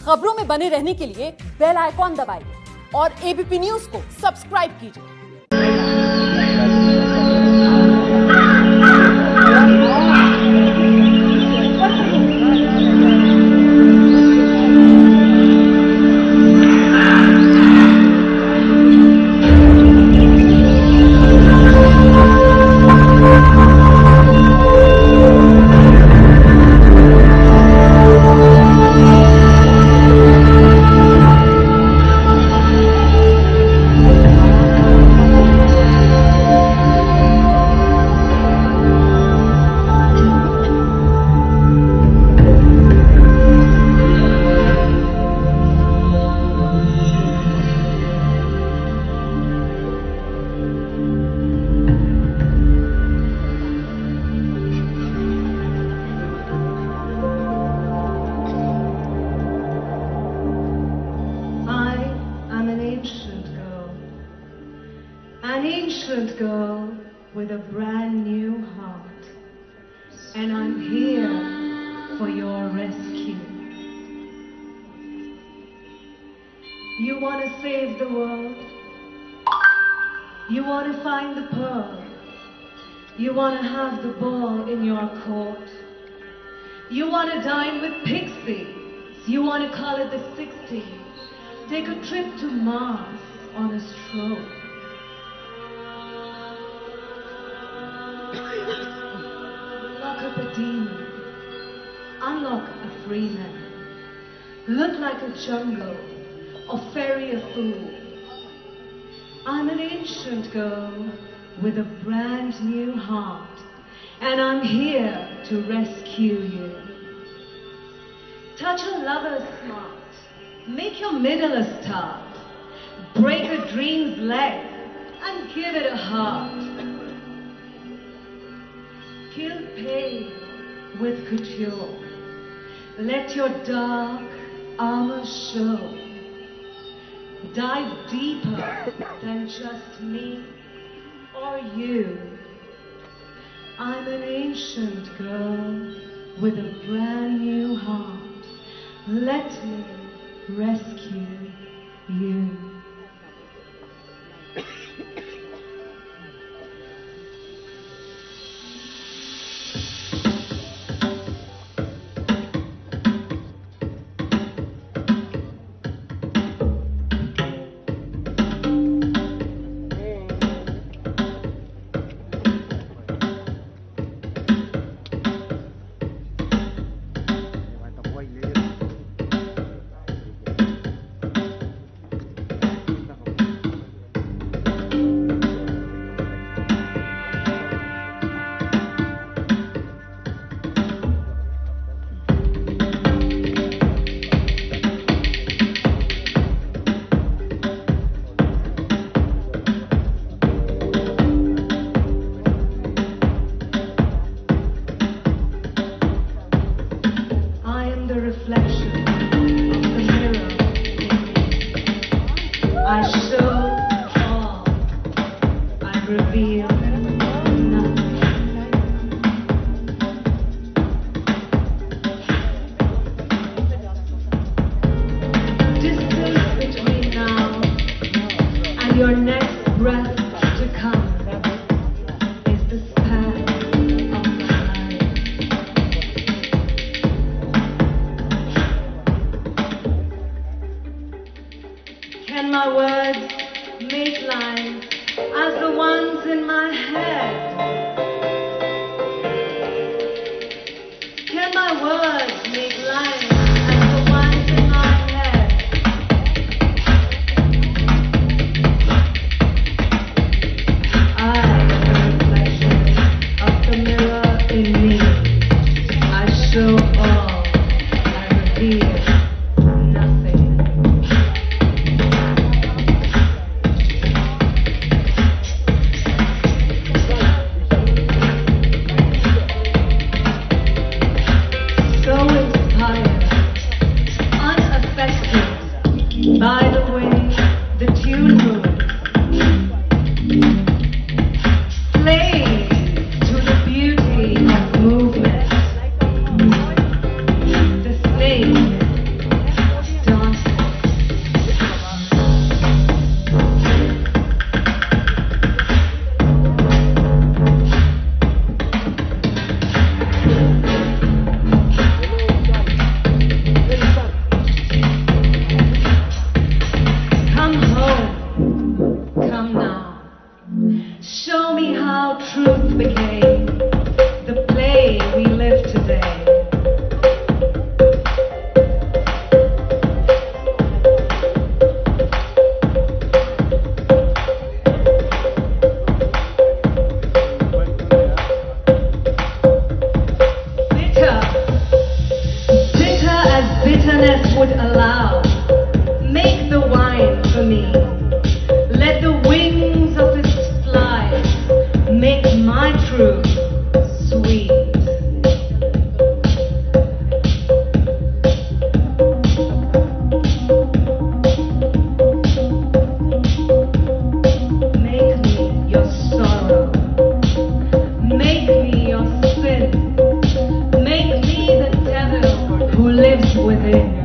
खबरों में बने रहने के लिए बेल आइकॉन दबाइए और एबीपी न्यूज को सब्सक्राइब कीजिए। An ancient girl with a brand new heart, and I'm here for your rescue. You want to save the world? You want to find the pearl? You want to have the ball in your court? You want to dine with pixies? You want to call it the 60s? Take a trip to Mars on a stroll? Lock up a demon, unlock a free man, look like a jungle or ferry a fool. I'm an ancient girl with a brand new heart, and I'm here to rescue you. Touch a lover's smart, make your middle a start, break a dream's leg and give it a heart. Kill pain with couture. Let your dark armor show. Dive deeper than just me or you. I'm an ancient girl with a brand new heart. Let me rescue you. Your next breath to come is the span of time. Can my words make lines as the ones in my head? Can my words make lines as the ones in my head? By the way the tune moves, slave to the beauty of movement. The snake allow. Make the wine for me. Let the wings of its flight make my truth sweet. Make me your sorrow. Make me your sin. Make me the devil who lives within.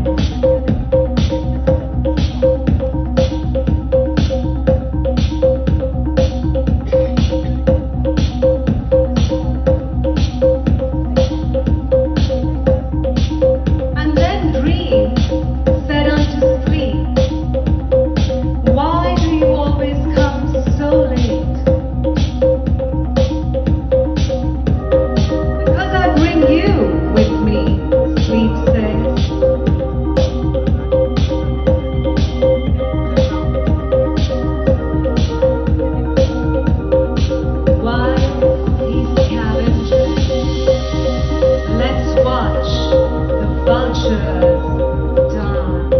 And then dream said unto sleep, why do you always come so late? Because I bring you with me, sleep says. While he's cabin, let's watch the vultures dance.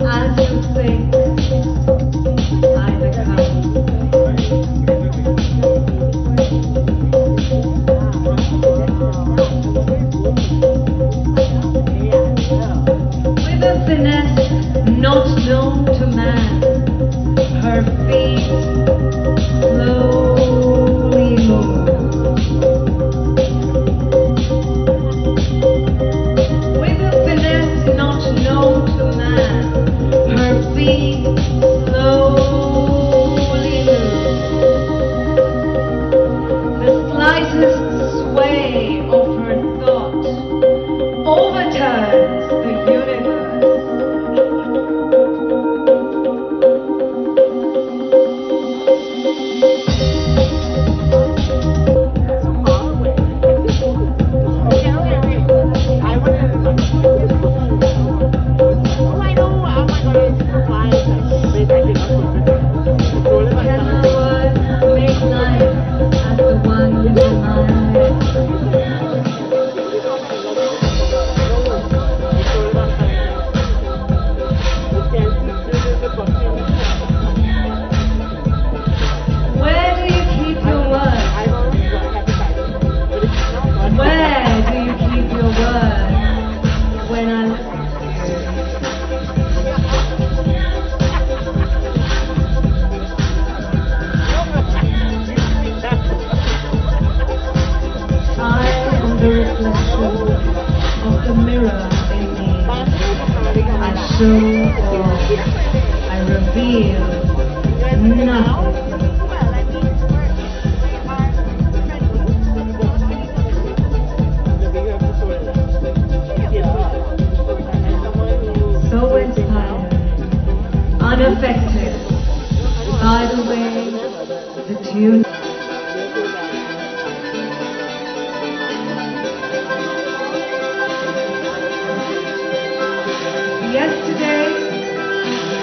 As you think, I become. With a finesse not known to man, her feet slowly move. With a finesse not known to man, her feet slowly move. The slightest sway of her thought overturns the universe. Can the word make life as the one in mind? Where do you keep your word? Where do you keep your word when I listen I am the reflection of the mirror in me. I show all, I reveal nothing. So inspired, unaffected by the way the tune. Yesterday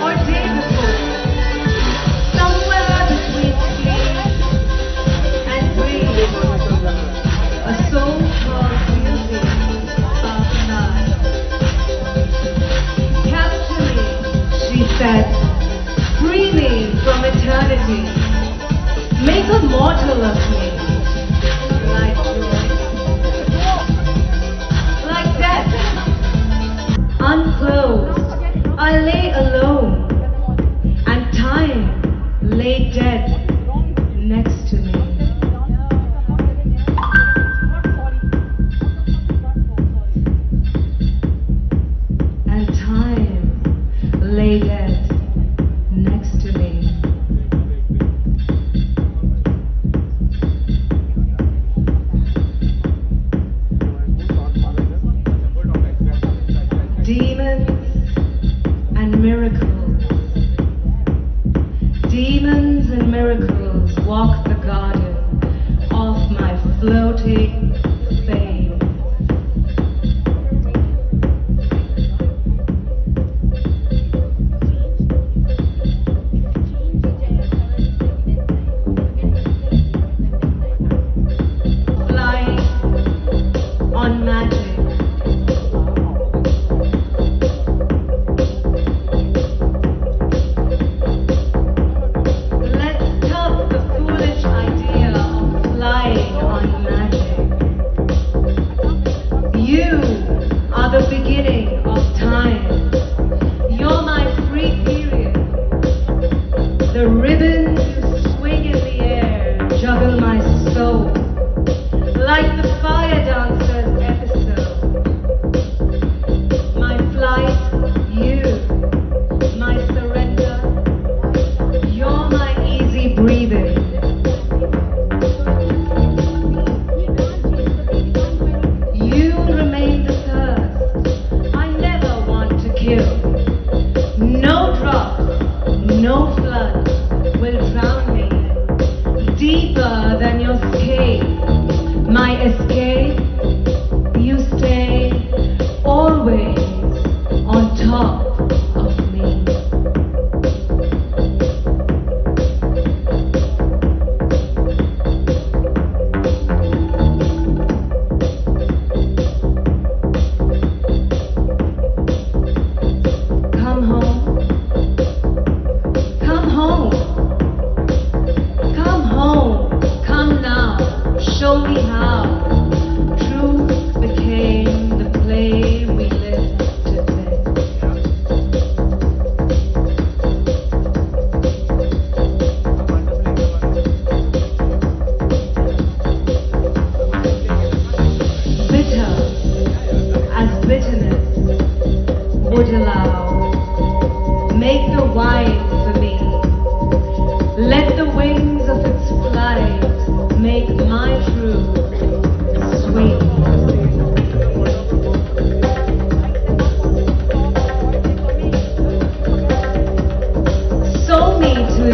or day before, somewhere between sleep and dream, a soul called beauty outside. Capture me, she said, free me from eternity, make a mortal of me, like joy, like death. Unclosed, I lay alone, and time lay dead next to me. And time lay dead next to me. Demons and miracles. Demons and miracles walk the garden of my floating fame.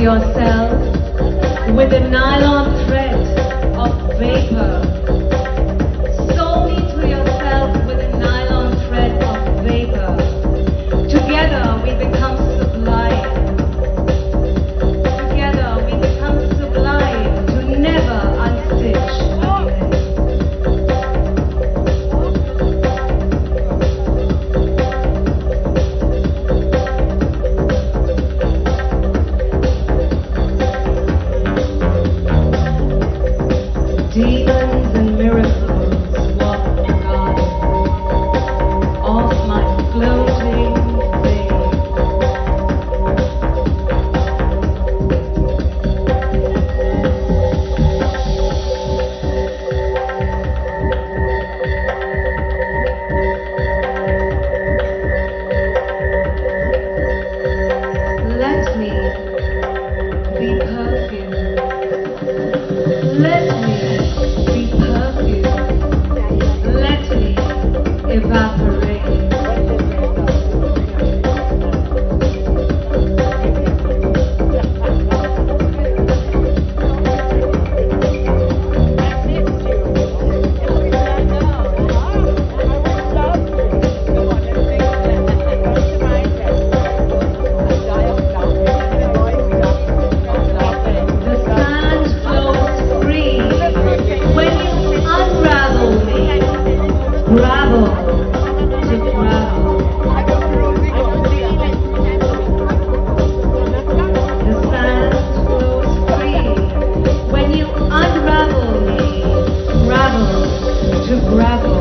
yourself with a nylon thread of vapor. Sew me to yourself with a nylon thread of vapor. Together we become sublime. Together we become sublime to never unstitch again. Demons and miracles walk the garden of my floating faith. Let me be perfume. Let me be perfume. Let me evaporate. The sand flows free when you unravel me. Gravel to gravel. The sand flows free when you unravel me. Gravel to gravel.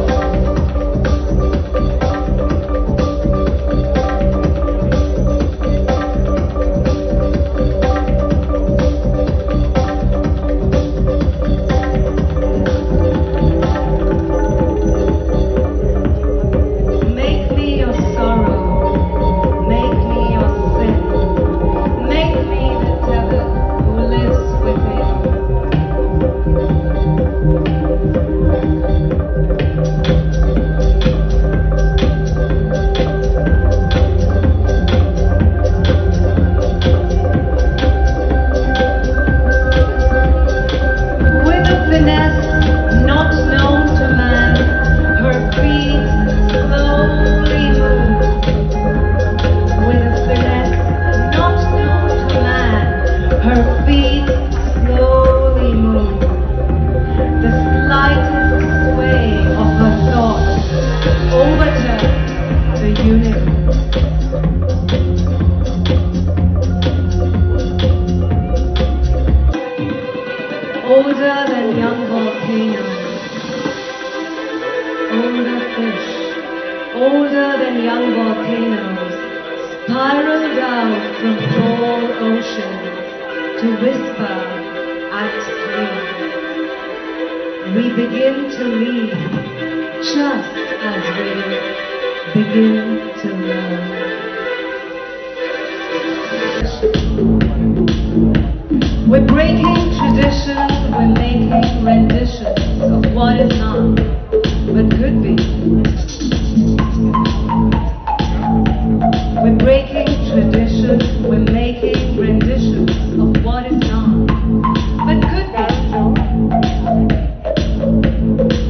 Make me your sorrow, make me your sin, make me the devil who lives within. With a finesse not known to man, her feet slowly move. With a finesse not known to man, her feet slowly move. The slightest sway of her thoughts overturns the universe. Older than young volcanoes, older fish, older than young volcanoes, spiraled out from tall oceans to whisper at sleep. We begin to leave just as we begin to learn. We're breaking traditions, we're making renditions of what is not, but could be. We're breaking traditions, we're making renditions of what is not, but could be.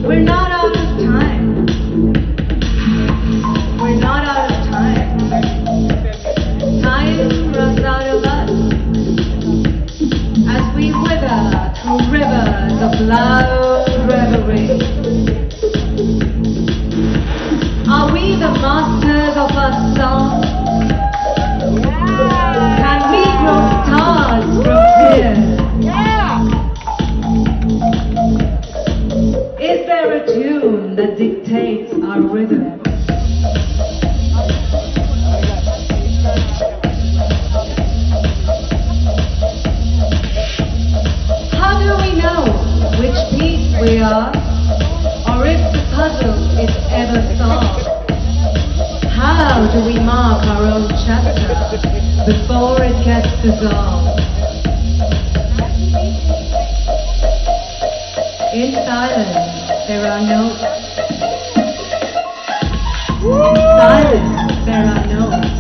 We're not out of time. We're not out of time. Time runs out of us as we wither through rivers of loud reverie. Are we the masters of our song? Can we grow stars from tears? Is there a tune that dictates our rhythm? How do we know which piece we are, or if the puzzle is ever solved? How do we mark our own chapter before it gets dissolved? In silence, there are notes. In silence, there are notes.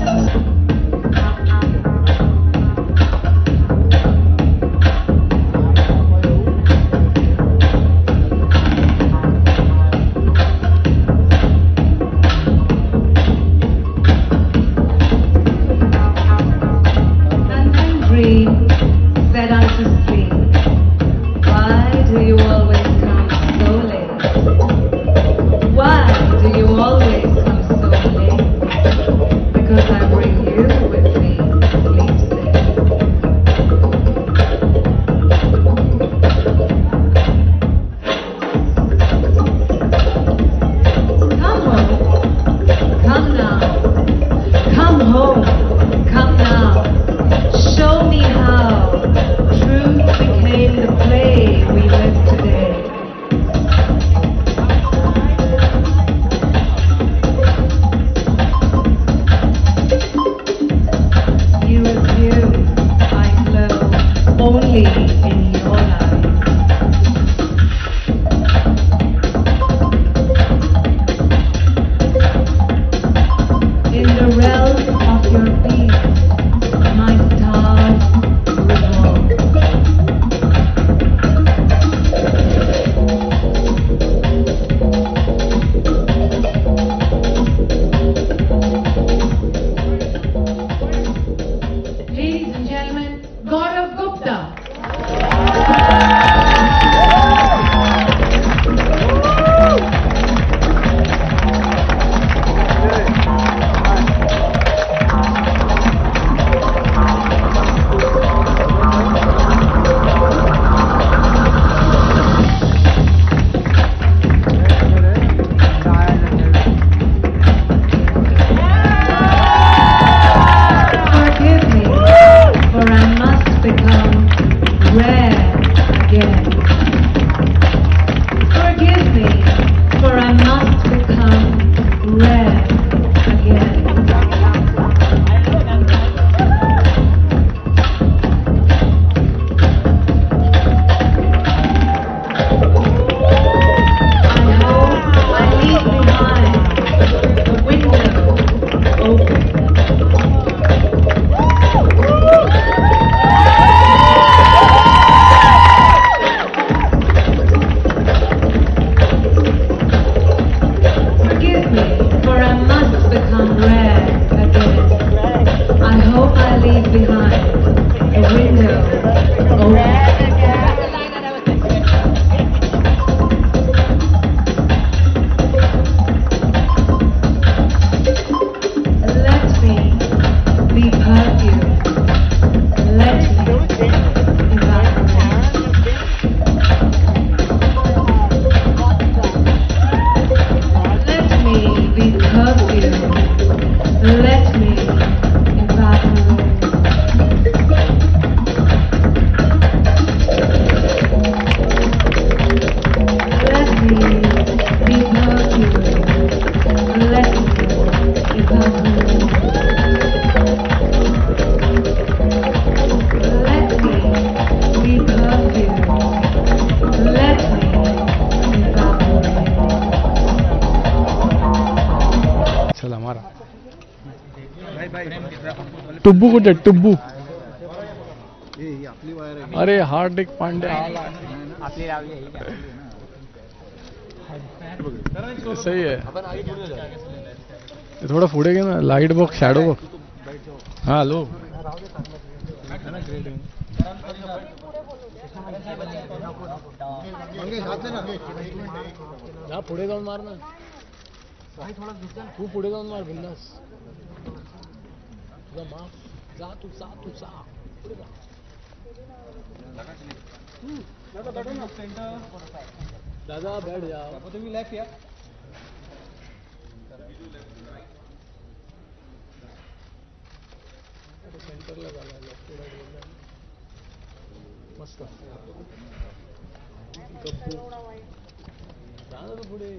start. टुब्बू कुठे टुब्बू अरे हार्दिक पांड्या आपली लावली सही आहे थोडं पुढे घे ना लाईट बघ शॅडो बघ हा हॅलो जा पुढे जाऊन मार ना तू पुढे जाऊन मार बिंदास तुझा माफ जा तू जा पुढे जा दादा बैठ जाओ तुम्ही लेफ्ट या सेंटरला झाला मस्त जा ना तू पुढे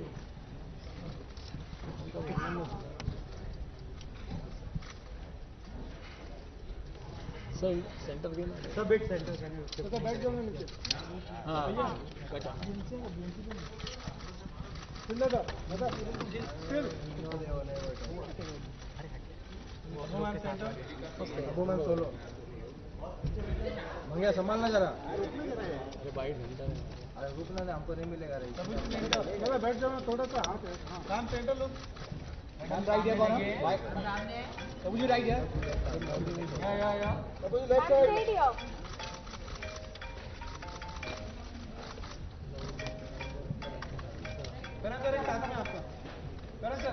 सेंटर के सब बैठ सेंटर तो बैठ जाओ नीचे हां बेटा दादा दादा स्टिल अरे सेंटर वो मैम सोलो मंगे संभालना जरा अरे बाइट घंटा अरे रुकना नहीं हमको नहीं मिलेगा रे चलो बैठ जाओ थोड़ा सा हाथ हां काम सेंटर लो काम राइट है कौन सब जी राइट है या सब जी लेफ्ट साइड करण सर एक साथ में आपका करण सर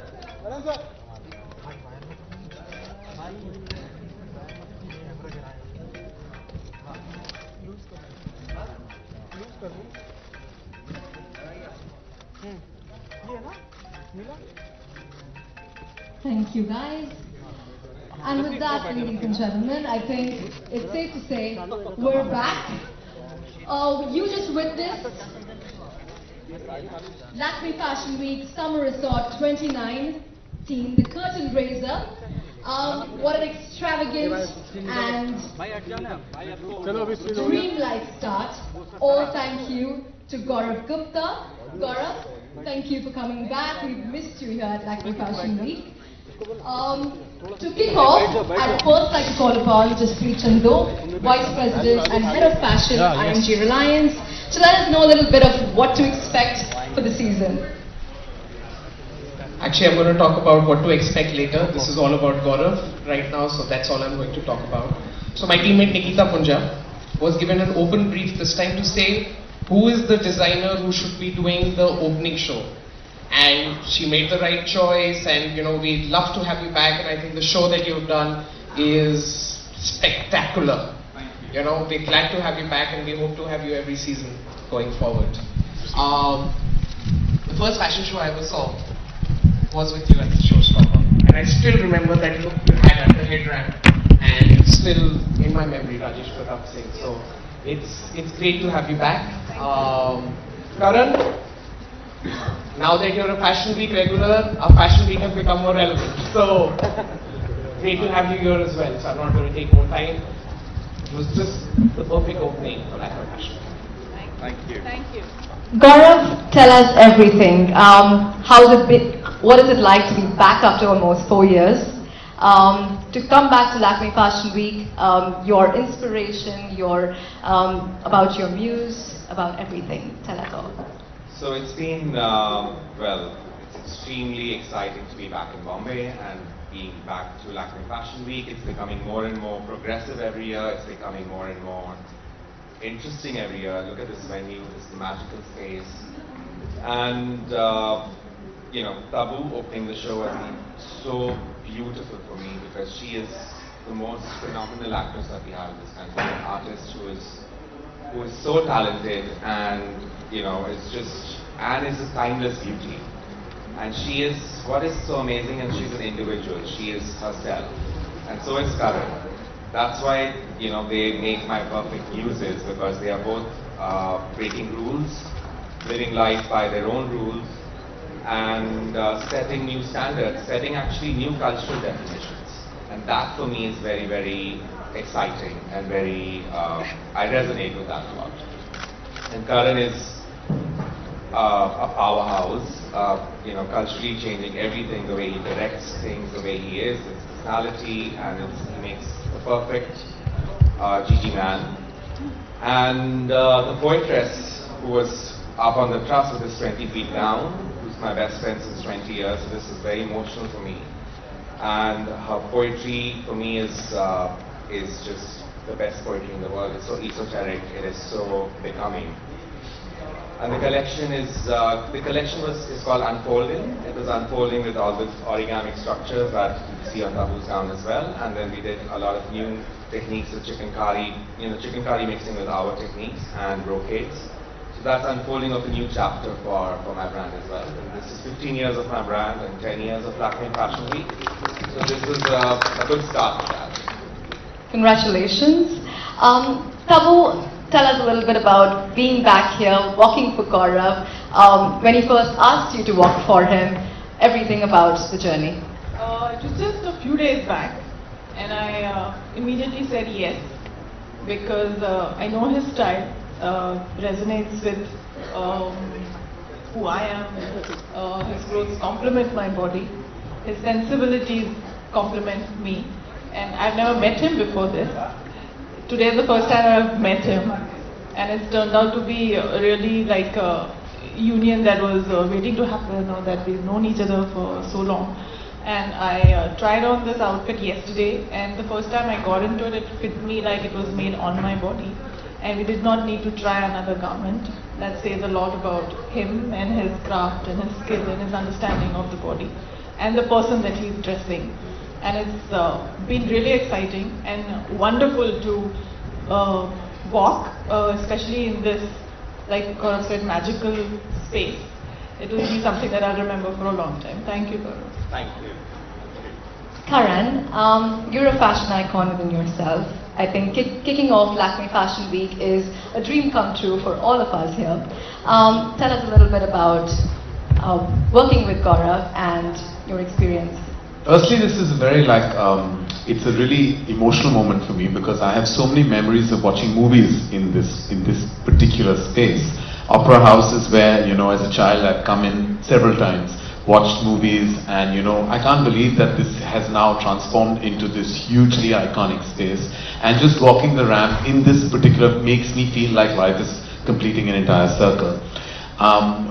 लूज कर दो ये ना नीला Thank you, guys. And with that, ladies and gentlemen, I think it's safe to say we're back. You just witnessed Lakme Fashion Week Summer Resort 2019, the curtain raiser. What an extravagant and dreamlike start. All thank you to Gaurav Gupta. Gaurav, thank you for coming back. We've missed you here at Lakme Fashion Week. To kick off, I'd first like to call upon Jaspreet Chando, Vice President and Head of Fashion, IMG Reliance, to let us know a little bit of what to expect for the season. Actually, I'm going to talk about what to expect later. This is all about Gaurav right now, so that's all I'm going to talk about. So my teammate Nikita Punja, was given an open brief this time to say who is the designer who should be doing the opening show. And she made the right choice, and we'd love to have you back, and I think the show that you've done is spectacular. We're glad to have you back, and we hope to have you every season going forward. The first fashion show I ever saw was with you at the showstopper, and I still remember that look you had at the head ramp, and it's still in my memory, Rajesh Pratap Singh. So it's great to have you back. Karan, now that you're a Fashion Week regular, our Fashion Week has become more relevant. So great to have you here as well. So I'm not going to take more time. It was just the perfect opening for Aapko Fashion. Thank you. Thank you. Gaurav, tell us everything. What is it like to be back after almost 4 years? To come back to Lakme Fashion Week, your inspiration, about your muse, about everything. Tell us all. So it's been, it's extremely exciting to be back in Bombay and being back to Lakme Fashion Week. It's becoming more and more progressive every year. It's becoming more and more interesting every year. Look at this venue, this magical space. And, Tabu opening the show has been so beautiful for me because she is the most phenomenal actress that we have in this country, an artist who is so talented and, is a timeless beauty. And she is, what is so amazing, and she's an individual, she is herself. And so is Karan. That's why, they make my perfect muses, because they are both breaking rules, living life by their own rules, and setting new standards, setting actually new cultural definitions. And that for me is very, very exciting and very, I resonate with that a lot. And Karan is a powerhouse, culturally changing everything, the way he directs things, the way he is, his personality, and he makes the perfect Gigi man. And the poetress who was up on the truss with his 20-feet gown, who's my best friend since 20 years, so this is very emotional for me. And her poetry for me is just the best poetry in the world. It's so esoteric, it is so becoming. And the collection is called Unfolding. It was unfolding with all the origami structures that you see on Tabu's gown as well. And then we did a lot of new techniques with chicken curry, chicken curry mixing with our techniques and brocades. So that's unfolding of a new chapter for my brand as well. And this is 15 years of my brand and 10 years of Lakme Fashion Week. So this is a good start to that. Congratulations. Tabu, tell us a little bit about being back here, walking for Gaurav. When he first asked you to walk for him, everything about the journey. It was just a few days back, and I immediately said yes, because I know his style resonates with who I am. His clothes complement my body, his sensibilities complement me, and I've never met him before this. Today is the first time I've met him, and it's turned out to be really like a union that was waiting to happen, or that we've known each other for so long. And I tried on this outfit yesterday, and the first time I got into it, it fit me like it was made on my body. And we did not need to try another garment. That says a lot about him and his craft and his skill and his understanding of the body and the person that he's dressing. And it's been really exciting and wonderful to walk, especially in this, like Gaurav said, magical space. It will be something that I'll remember for a long time. Thank you, Gaurav. Thank you. Karan, you're a fashion icon within yourself. I think kicking off Lakme Fashion Week is a dream come true for all of us here. Tell us a little bit about working with Gaurav and your experience. Firstly, this is very it's a really emotional moment for me because I have so many memories of watching movies in this particular space. Opera House is where, as a child I've come in several times, watched movies, and I can't believe that this has now transformed into this hugely iconic space. And just walking the ramp in this particular makes me feel like life is completing an entire circle.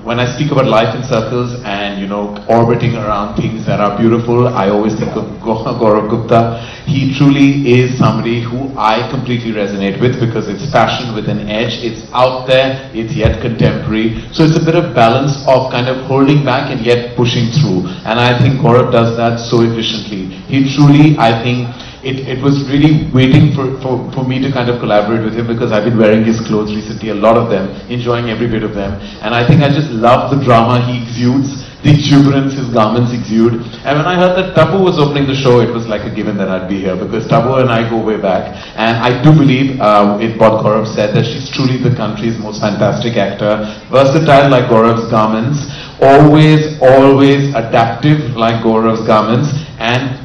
when I speak about life in circles and, you know, orbiting around things that are beautiful, I always think of Gaurav Gupta. He truly is somebody who I completely resonate with because it's fashion with an edge. It's out there, it's yet contemporary. So it's a bit of balance of kind of holding back and yet pushing through. And I think Gaurav does that so efficiently. He truly, I think, it was really waiting for me to kind of collaborate with him because I've been wearing his clothes recently, a lot of them, enjoying every bit of them. And I think I just love the drama he exudes, the exuberance his garments exude. And when I heard that Tabu was opening the show, it was like a given that I'd be here because Tabu and I go way back. And I do believe, what Gaurav said, that she's truly the country's most fantastic actor, versatile like Gaurav's garments, always adaptive like Gaurav's garments, and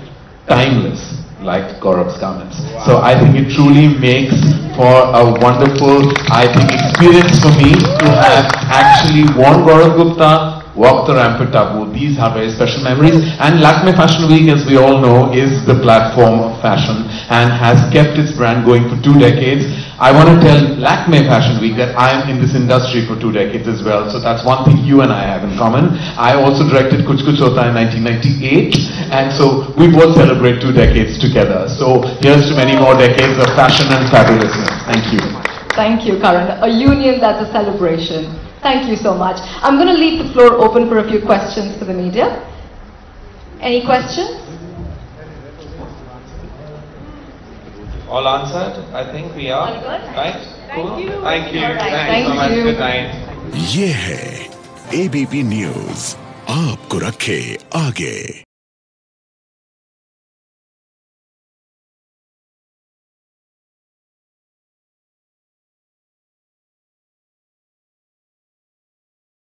timeless like Gaurav's garments. Wow. So I think it truly makes for a wonderful, I think, experience for me to have actually worn Gaurav Gupta, walked the ramp with Tabu. These are very special memories. And Lakme Fashion Week, as we all know, is the platform of fashion and has kept its brand going for 2 decades. I want to tell Lakme Fashion Week that I am in this industry for 2 decades as well. So that's one thing you and I have in common. I also directed Kuch Kuch Hota in 1998. And so we both celebrate 2 decades together. So here's to many more decades of fashion and fabulousness. Thank you. Thank you, Karan. A union that's a celebration. Thank you so much. I'm going to leave the floor open for a few questions for the media. Any questions? All answered? I think we are. All good? Right? Cool. Thank you. Right. Thanks so much. Good night. ये है ABP News, आपको रखे आगे।